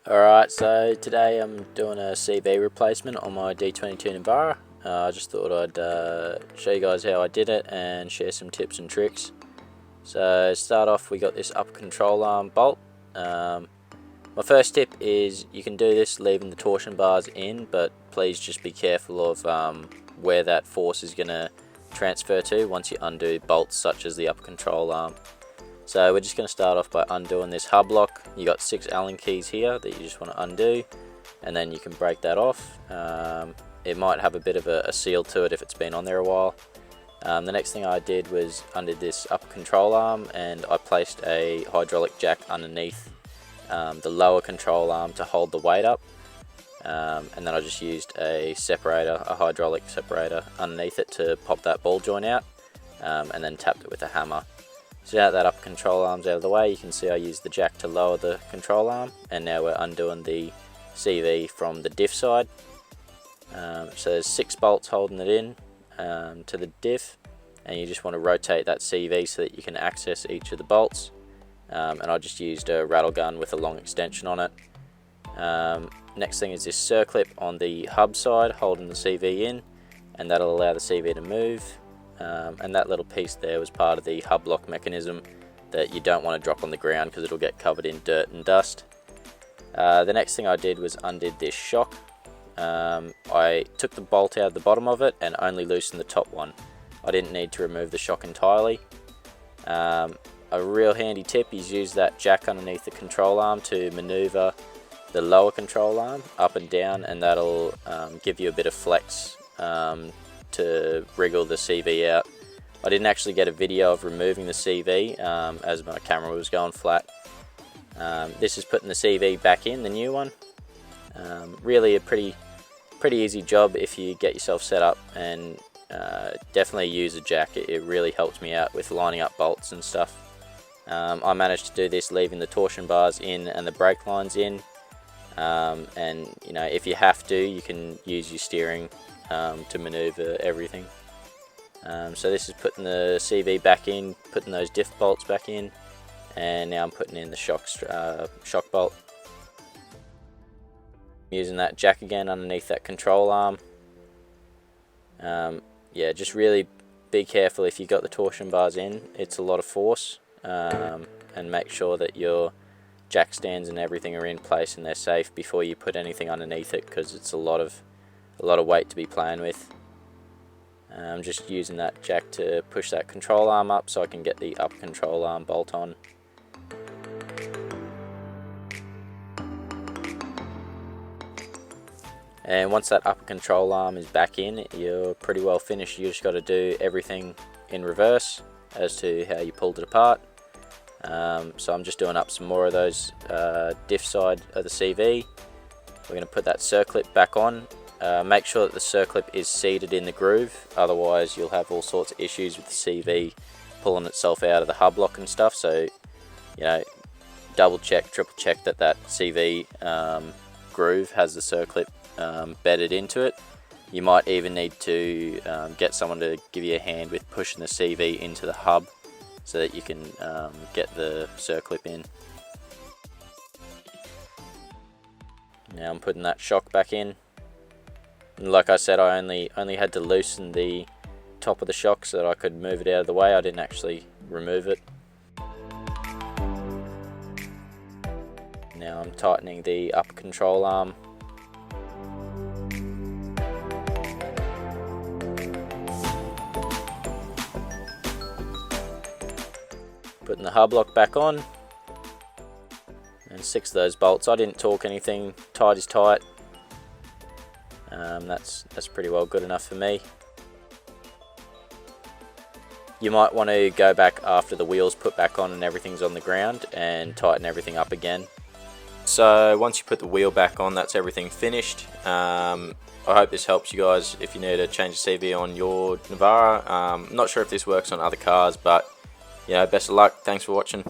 Alright, so today I'm doing a CV replacement on my D22 Navara. I just thought I'd show you guys how I did it and share some tips and tricks. So to start off, we got this upper control arm bolt. My first tip is you can do this leaving the torsion bars in, but please just be careful of where that force is going to transfer to once you undo bolts such as the upper control arm. So we're just going to start off by undoing this hub lock. You got 6 Allen keys here that you just want to undo, and then you can break that off. It might have a bit of a seal to it if it's been on there a while. The next thing I did was undid this upper control arm, and I placed a hydraulic jack underneath the lower control arm to hold the weight up. And then I just used a separator, a hydraulic separator underneath it to pop that ball joint out, and then tapped it with a hammer. So now that upper control arm's out of the way, you can see I used the jack to lower the control arm, and now we're undoing the CV from the diff side. So there's 6 bolts holding it in to the diff, and you just want to rotate that CV so that you can access each of the bolts. And I just used a rattle gun with a long extension on it. Next thing is this circlip on the hub side holding the CV in, and that'll allow the CV to move. And that little piece there was part of the hub lock mechanism that you don't want to drop on the ground because it'll get covered in dirt and dust. The next thing I did was undid this shock. I took the bolt out of the bottom of it and only loosened the top one. I didn't need to remove the shock entirely. A real handy tip is use that jack underneath the control arm to maneuver the lower control arm up and down, and that'll give you a bit of flex to wriggle the CV out. I didn't actually get a video of removing the CV as my camera was going flat. This is putting the CV back in, the new one. Really a pretty easy job if you get yourself set up, and definitely use a jack. It really helped me out with lining up bolts and stuff. I managed to do this leaving the torsion bars in and the brake lines in, and you know, if you have to, you can use your steering to maneuver everything. So this is putting the CV back in, putting those diff bolts back in, and now I'm putting in the shock bolt. Using that jack again underneath that control arm. Yeah, just really be careful if you got the torsion bars in. It's a lot of force, and make sure that your jack stands and everything are in place and they're safe before you put anything underneath it, because it's a lot of weight to be playing with. I'm just using that jack to push that control arm up so I can get the up control arm bolt on. And once that upper control arm is back in, you're pretty well finished. You just got to do everything in reverse as to how you pulled it apart. So I'm just doing up some more of those diff side of the CV. We're going to put that circlip back on. Make sure that the circlip is seated in the groove, otherwise you'll have all sorts of issues with the CV pulling itself out of the hub lock and stuff. So, you know, double check, triple check that that CV groove has the circlip bedded into it. You might even need to get someone to give you a hand with pushing the CV into the hub so that you can get the circlip in. Now I'm putting that shock back in. And like I said, I only had to loosen the top of the shock so that I could move it out of the way. I didn't actually remove it. Now I'm tightening the upper control arm. Putting the hub lock back on. And 6 of those bolts. I didn't torque anything. Tight is tight. That's pretty well good enough for me. You might want to go back after the wheel's put back on and everything's on the ground and tighten everything up again. So once you put the wheel back on, that's everything finished. I hope this helps you guys if you need to change the CV on your Navara. I'm not sure if this works on other cars, but you know, best of luck. Thanks for watching.